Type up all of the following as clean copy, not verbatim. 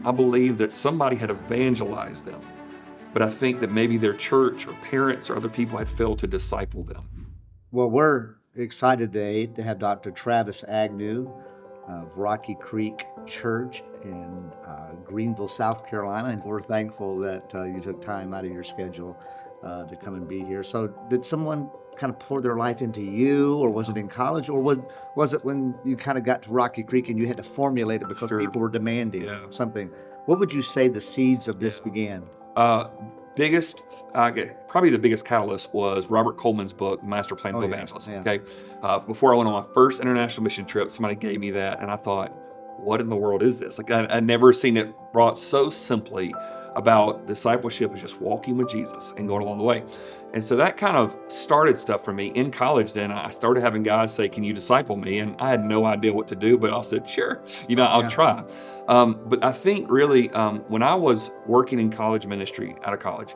I believe that somebody had evangelized them, but I think that maybe their church or parents or other people had failed to disciple them. Well, we're excited today to have Dr. Travis Agnew of Rocky Creek Church in Greenville, South Carolina, and we're thankful that you took time out of your schedule to come and be here. So, did someone kind of pour their life into you, or was it in college, or was it when you kind of got to Rocky Creek and you had to formulate it because Sure. people were demanding Yeah. something? What would you say the seeds of this began? Probably the biggest catalyst was Robert Coleman's book, Master Plan of yeah, Evangelism. yeah. Okay, before I went on my first international mission trip, somebody gave me that, and I thought, "What in the world is this?" Like I'd never seen it brought so simply about discipleship is just walking with Jesus and going along the way. And so that kind of started stuff for me in college. Then I started having guys say, "Can you disciple me?" And I had no idea what to do, but I said, "Sure, I'll try." But I think really when I was working in college ministry out of college,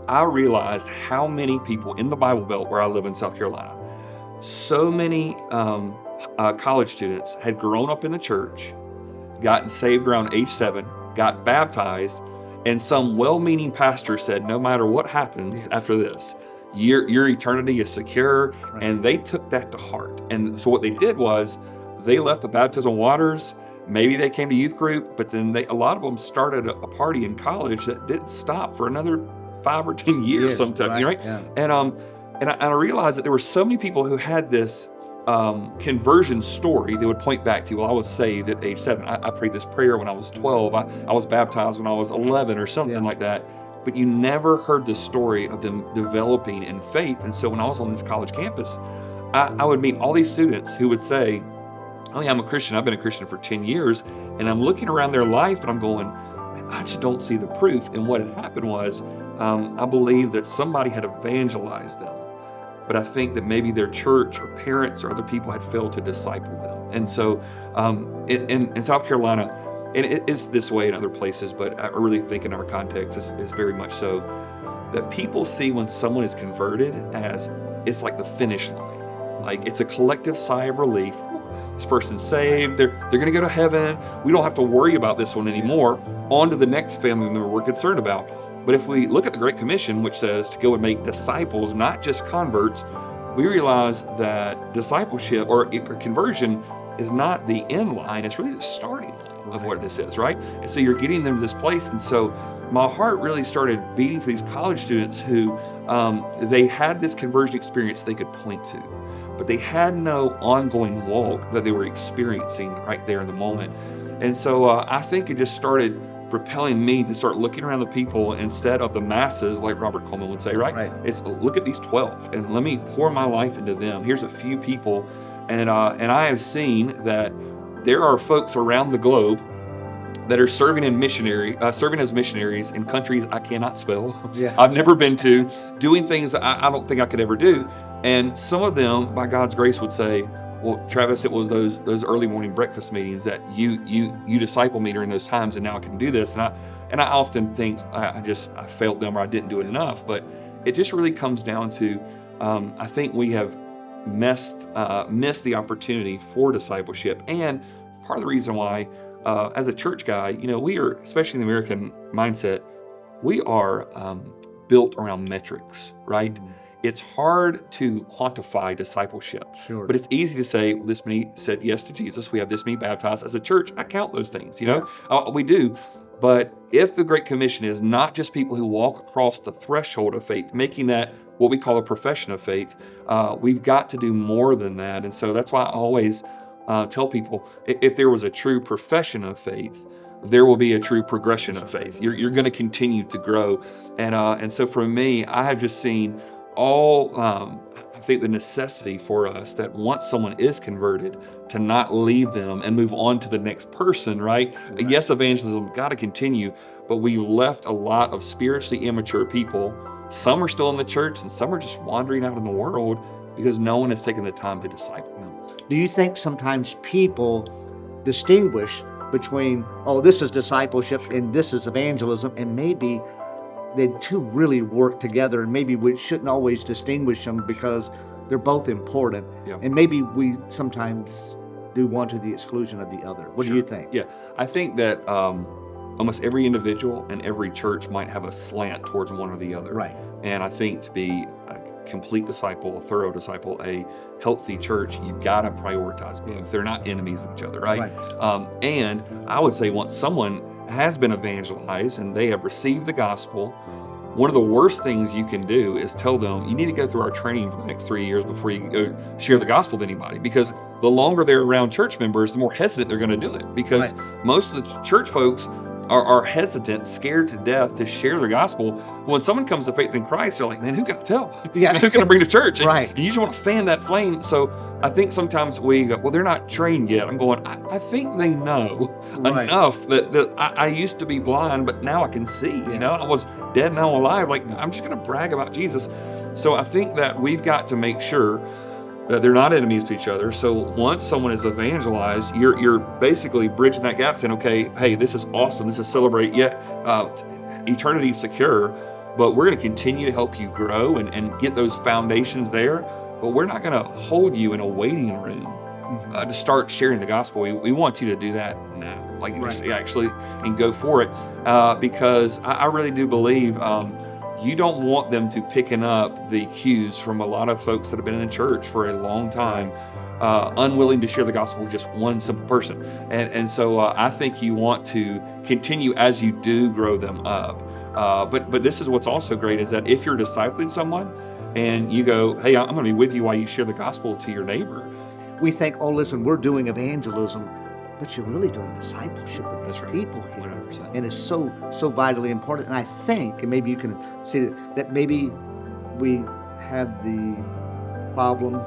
I realized how many people in the Bible Belt where I live in South Carolina, so many college students had grown up in the church, gotten saved around age 7, got baptized, and some well-meaning pastor said, "No matter what happens after this, your eternity is secure." Right. And they took that to heart. And so what they did was they left the baptism waters. Maybe they came to youth group, but then a lot of them started a party in college that didn't stop for another 5 or 10 years sometimes, right? Yeah. And I realized that there were so many people who had this conversion story they would point back to. Well, I was saved at age 7. I prayed this prayer when I was 12. I was baptized when I was 11 or something like that. But you never heard the story of them developing in faith. And so when I was on this college campus, I would meet all these students who would say, "Oh yeah, I'm a Christian. I've been a Christian for 10 years. And I'm looking around their life and I'm going, "Man, I just don't see the proof." And what had happened was, I believe that somebody had evangelized them, but I think that maybe their church or parents or other people had failed to disciple them. And so in South Carolina, and it is this way in other places, but I really think in our context is very much so, that people see when someone is converted as it's like the finish line. Like it's a collective sigh of relief. This person's saved, they're going to go to heaven. We don't have to worry about this one anymore. On to the next family member we're concerned about. But if we look at the Great Commission, which says to go and make disciples, not just converts, we realize that discipleship or conversion is not the end line, it's really the starting line of what this is, right? And so you're getting them to this place. And so my heart really started beating for these college students who they had this conversion experience they could point to, but they had no ongoing walk that they were experiencing right there in the moment. And so I think it just started propelling me to start looking around the people instead of the masses, like Robert Coleman would say, right? It's look at these 12 and let me pour my life into them. Here's a few people. And I have seen that there are folks around the globe that are serving as missionaries in countries I cannot spell. I've never been to, doing things that I don't think I could ever do. And some of them, by God's grace, would say, "Well, Travis, it was those early morning breakfast meetings that you disciple me during those times, and now I can do this." And I often think I failed them or I didn't do it enough. But it just really comes down to I think we have missed the opportunity for discipleship. And part of the reason why, as a church guy, we are, especially in the American mindset, we are built around metrics, right? It's hard to quantify discipleship. Sure. But it's easy to say, well, this many said yes to Jesus. We have this many baptized. As a church, I count those things, we do. But if the Great Commission is not just people who walk across the threshold of faith, making that what we call a profession of faith, we've got to do more than that. And so that's why I always tell people, if there was a true profession of faith, there will be a true progression of faith. You're going to continue to grow. And so for me, I have just seen I think the necessity for us that once someone is converted, to not leave them and move on to the next person, right? Yes, evangelism got to continue, but we left a lot of spiritually immature people. Some are still in the church and some are just wandering out in the world because no one has taken the time to disciple them. Do you think sometimes people distinguish between, this is discipleship and this is evangelism, and maybe the two really work together, and maybe we shouldn't always distinguish them because they're both important, and maybe we sometimes do one to the exclusion of the other? What do you think? Yeah, I think that almost every individual and every church might have a slant towards one or the other. Right. And I think to be a complete disciple, a thorough disciple, a healthy church, you've got to prioritize both. They're not enemies of each other, right? And I would say once someone has been evangelized and they have received the gospel, one of the worst things you can do is tell them, you need to go through our training for the next 3 years before you go share the gospel with anybody. Because the longer they're around church members, the more hesitant they're going to do it. Because most of the church folks are hesitant, scared to death to share the gospel. When someone comes to faith in Christ, they're like, man, who can I tell? Yeah. Who can I bring to church? And, Right. and you just want to fan that flame. So I think sometimes we go, well, they're not trained yet. I'm going, I think they know enough that I used to be blind, but now I can see. You know, I was dead, now I'm alive. Like, I'm just going to brag about Jesus. So I think that we've got to make sure that they're not enemies to each other. So once someone is evangelized, you're basically bridging that gap, saying, okay, hey, this is awesome. This is celebrate. Eternity is secure, but we're going to continue to help you grow and get those foundations there. But we're not going to hold you in a waiting room to start sharing the gospel. We want you to do that now, like just actually, and go for it, because I really do believe you don't want them to picking up the cues from a lot of folks that have been in the church for a long time, unwilling to share the gospel with just one simple person. And so I think you want to continue as you do grow them up. But this is what's also great is that if you're discipling someone and you go, hey, I'm going to be with you while you share the gospel to your neighbor. We think, oh, listen, we're doing evangelism, but you're really doing discipleship with these people here. 100%. And it's so vitally important. And I think, and maybe you can see that maybe we have the problem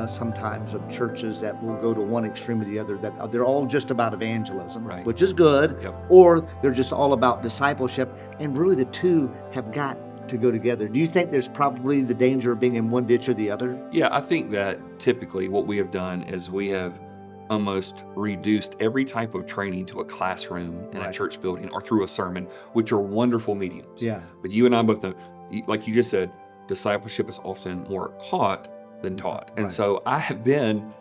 sometimes of churches that will go to one extreme or the other, that they're all just about evangelism, which is good, or they're just all about discipleship. And really the two have got to go together. Do you think there's probably the danger of being in one ditch or the other? Yeah, I think that typically what we have done is we have almost reduced every type of training to a classroom in a church building or through a sermon, which are wonderful mediums. Yeah. But you and I both know, like you just said, discipleship is often more caught than taught. And so I have been,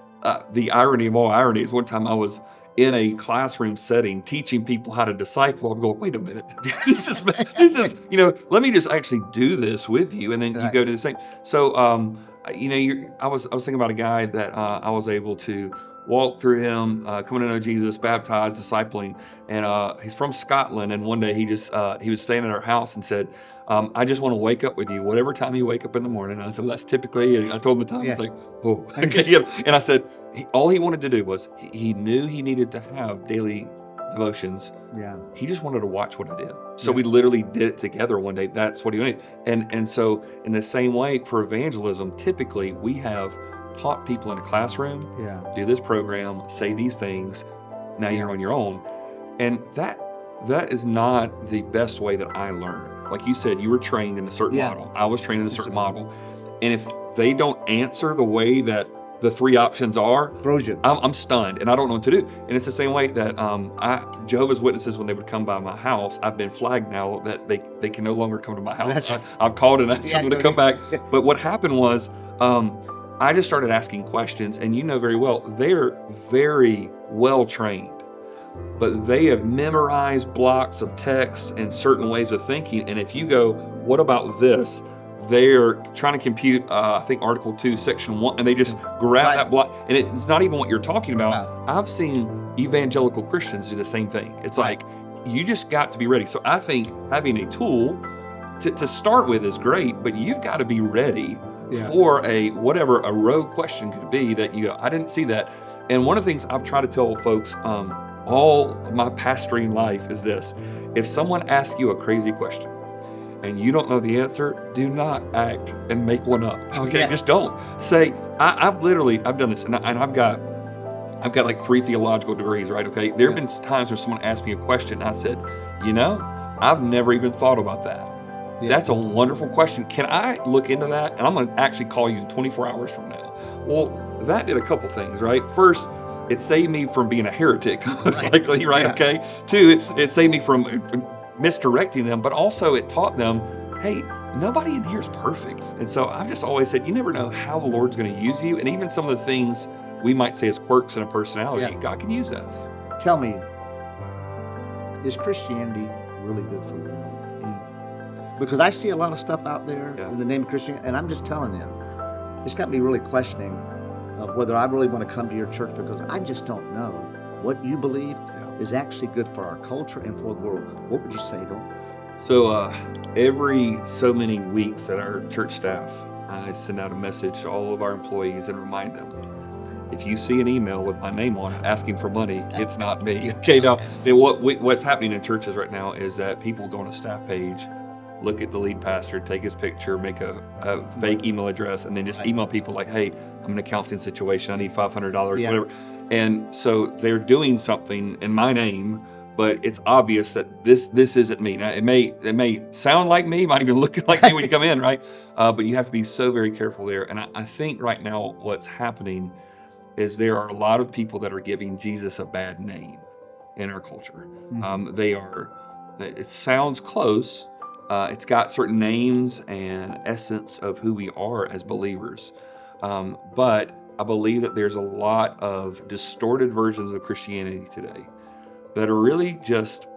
the irony of all ironies, one time I was in a classroom setting teaching people how to disciple. I'm going, wait a minute, this is, let me just actually do this with you. And then you go to the same. So, I was thinking about a guy that I was able to walk through him, coming to know Jesus, baptized, discipling, and he's from Scotland. And one day he was staying at our house and said, I just want to wake up with you, whatever time you wake up in the morning. And I said, well, that's typically, and I told him the time. He's like, oh, okay. And I said, all he wanted to do was, he knew he needed to have daily devotions. Yeah. He just wanted to watch what I did. So we literally did it together one day. That's what he wanted. And so in the same way for evangelism, typically we have taught people in a classroom, do this program, say these things, now you're on your own. And that is not the best way that I learned. Like you said, you were trained in a certain model. I was trained in a certain model. And if they don't answer the way that the three options are, I'm stunned and I don't know what to do. And it's the same way that Jehovah's Witnesses, when they would come by my house, I've been flagged now that they can no longer come to my house. I've called and asked them to come back. But what happened was, I just started asking questions, and you know very well, they're very well trained, but they have memorized blocks of text and certain ways of thinking. And if you go, what about this? They're trying to compute, I think, Article 2, Section 1, and they just grab that block, and it's not even what you're talking about. I've seen evangelical Christians do the same thing. It's like, you just got to be ready. So I think having a tool to start with is great, but you've got to be ready for whatever a rogue question could be that you go, I didn't see that. And one of the things I've tried to tell folks all of my pastoring life is this: if someone asks you a crazy question and you don't know the answer, do not act and make one up. Okay, just don't. Say, I've done this, and I've got like 3 theological degrees, right? Okay, there have been times where someone asked me a question, and I said, I've never even thought about that. That's a wonderful question. Can I look into that? And I'm going to actually call you 24 hours from now. Well, that did a couple things, right? First, it saved me from being a heretic, most likely, right? Okay. 2, it saved me from misdirecting them, but also it taught them, hey, nobody in here is perfect. And so I've just always said, you never know how the Lord's going to use you. And even some of the things we might say as quirks in a personality, God can use that. Tell me, is Christianity really good for the world? Mm. Because I see a lot of stuff out there Yeah. in the name of Christianity, and I'm just telling you, it's got me really questioning of whether I really want to come to your church, because I just don't know what you believe is actually good for our culture and for the world. What would you say to them? So every so many weeks at our church staff, I send out a message to all of our employees and remind them, if you see an email with my name on it asking for money, it's not me. Okay, now what's happening in churches right now is that people go on a staff page, look at the lead pastor, take his picture, make a fake email address, and then just email people like, hey, I'm in a counseling situation, I need $500, Yeah. whatever. And so they're doing something in my name, but it's obvious that this isn't me. Now, it may sound like me, might even look like me when you come in, right? But you have to be so very careful there. And I think right now what's happening is there are a lot of people that are giving Jesus a bad name in our culture. It sounds close. It's got certain names and essence of who we are as believers. But I believe that there's a lot of distorted versions of Christianity today that are really just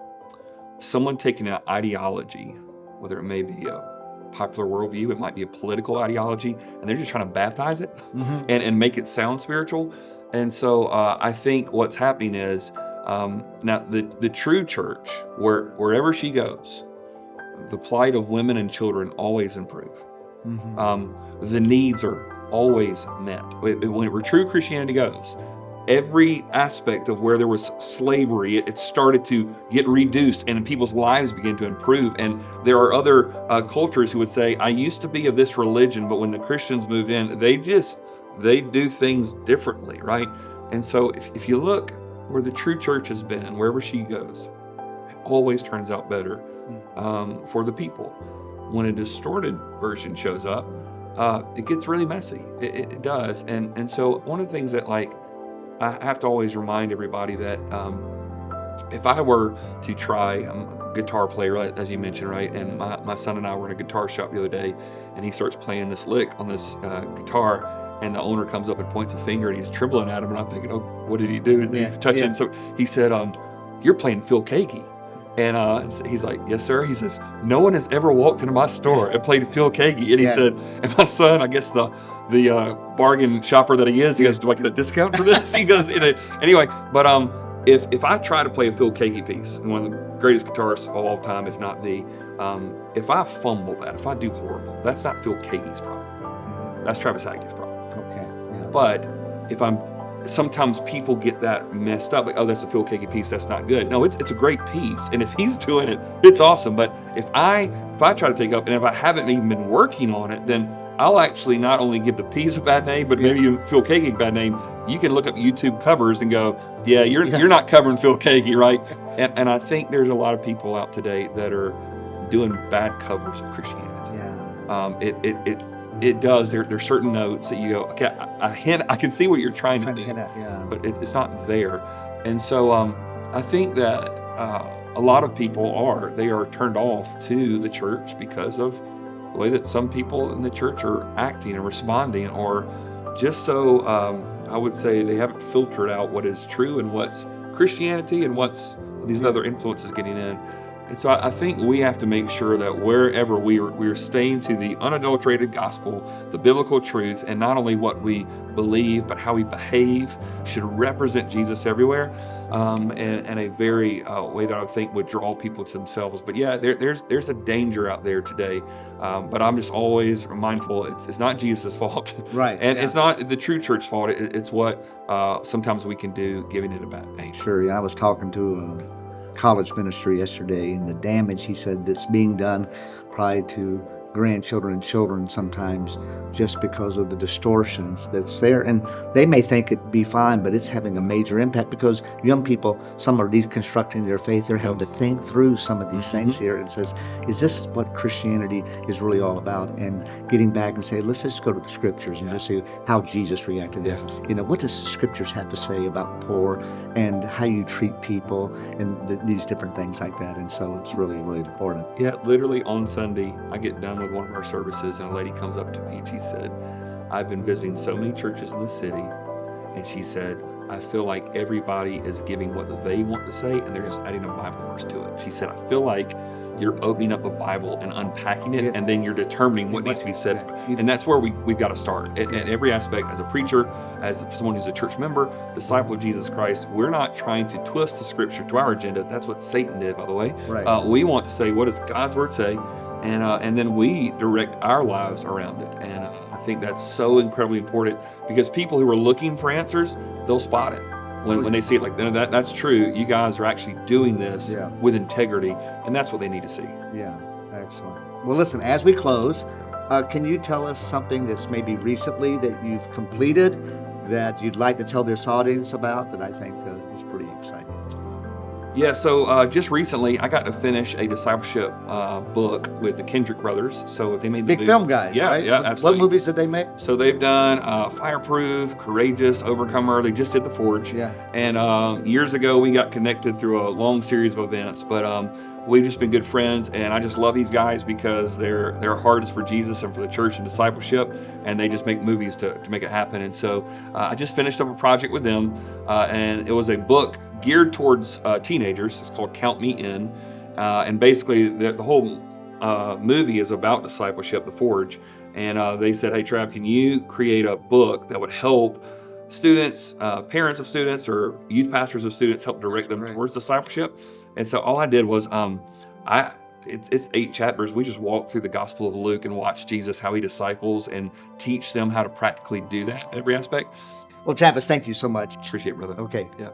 someone taking an ideology, whether it may be a popular worldview, it might be a political ideology, and they're just trying to baptize it and make it sound spiritual. And so I think what's happening is now the true church, wherever she goes, the plight of women and children always improve. The needs are always met. Where true Christianity goes, every aspect of where there was slavery, it started to get reduced and people's lives began to improve. And there are other cultures who would say, I used to be of this religion, but when the Christians moved in, they do things differently, right? And so if you look where the true church has been, wherever she goes, it always turns out better for the people. When a distorted version shows up, it gets really messy. It does. And so one of the things that I have to always remind everybody that if I were to try, I'm a guitar player, as you mentioned, right? And my son and I were in a guitar shop the other day, and he starts playing this lick on this guitar, and the owner comes up and points a finger, and he's trembling at him, and I'm thinking, oh, what did he do? And he's touching. Yeah. So he said, you're playing Phil Keaggy. And he's like, yes, sir. He says, no one has ever walked into my store and played Phil Keaggy. And he said, and my son, I guess the bargain shopper that he is, he goes, do I get a discount for this? He goes, anyway, but if I try to play a Phil Keaggy piece, one of the greatest guitarists of all time, if not the, if I fumble that, if I do horrible, that's not Phil Keaggy's problem. That's Travis Agnew's problem. Okay. Yeah. But sometimes people get that messed up. Like, oh, that's a Phil Keaggy piece, that's not good. No, it's a great piece. And if he's doing it, it's awesome. But if I try to take up, and if I haven't even been working on it, then I'll actually not only give the piece a bad name, but maybe even Phil Keaggy a bad name. You can look up YouTube covers and go, yeah, you're not covering Phil Keaggy, right? And I think there's a lot of people out today that are doing bad covers of Christianity. Yeah. It does. There's certain notes that you go, okay, I can see what you're trying to do, hit at, but it's not there. And so I think that a lot of people are turned off to the church because of the way that some people in the church are acting and responding, or just so I would say they haven't filtered out what is true and what's Christianity and what's these other influences getting in. And so I think we have to make sure that wherever we're staying to the unadulterated gospel, the biblical truth, and not only what we believe, but how we behave should represent Jesus everywhere, in a very way that I think would draw people to themselves. But yeah, there's a danger out there today. But I'm just always mindful it's not Jesus' fault. Right. And it's not the true church's fault. It's what sometimes we can do giving it a bad name. Sure. Yeah, I was talking to college ministry yesterday, and the damage, he said, that's being done probably to grandchildren and children sometimes just because of the distortions that's there. And they may think it'd be fine, but it's having a major impact because young people, some are deconstructing their faith. They're having to think through some of these things here. And says, is this what Christianity is really all about? And getting back and say, let's just go to the scriptures and just see how Jesus reacted to this. What does the scriptures have to say about the poor and how you treat people and these different things like that? And so it's really, really important. Yeah, literally on Sunday, I get done with one of our services, and a lady comes up to me and she said, I've been visiting so many churches in the city, and she said, I feel like everybody is giving what they want to say, and they're just adding a Bible verse to it. She said, I feel like you're opening up the Bible and unpacking it, Yeah. and then you're determining what needs to be said. Yeah. And that's where we've got to start. At every aspect, as a preacher, as someone who's a church member, disciple of Jesus Christ, we're not trying to twist the scripture to our agenda. That's what Satan did, by the way. Right. We want to say, what does God's word say? And then we direct our lives around it. And I think that's so incredibly important, because people who are looking for answers, they'll spot it. When they see it, like, no, that's true. You guys are actually doing this with integrity, and that's what they need to see. Yeah, excellent. Well, listen, as we close, can you tell us something that's maybe recently that you've completed that you'd like to tell this audience about that I think is pretty exciting? Yeah, so just recently, I got to finish a discipleship book with the Kendrick Brothers. So they made the Big film guys, yeah, right? Yeah, absolutely. What movies did they make? So they've done Fireproof, Courageous, Overcomer. They just did The Forge. Yeah. And years ago, we got connected through a long series of events. But we've just been good friends, and I just love these guys because their heart is for Jesus and for the church and discipleship, and they just make movies to make it happen. And so I just finished up a project with them, and it was a book geared towards teenagers. It's called Count Me In. And basically the whole movie is about discipleship, The Forge. And they said, hey, Trav, can you create a book that would help students, parents of students, or youth pastors of students, help direct them towards discipleship? And so all I did was, it's 8 chapters. We just walk through the Gospel of Luke and watch Jesus, how he disciples and teach them how to practically do that in every aspect. Well, Travis, thank you so much. Appreciate it, brother. Okay. Yeah.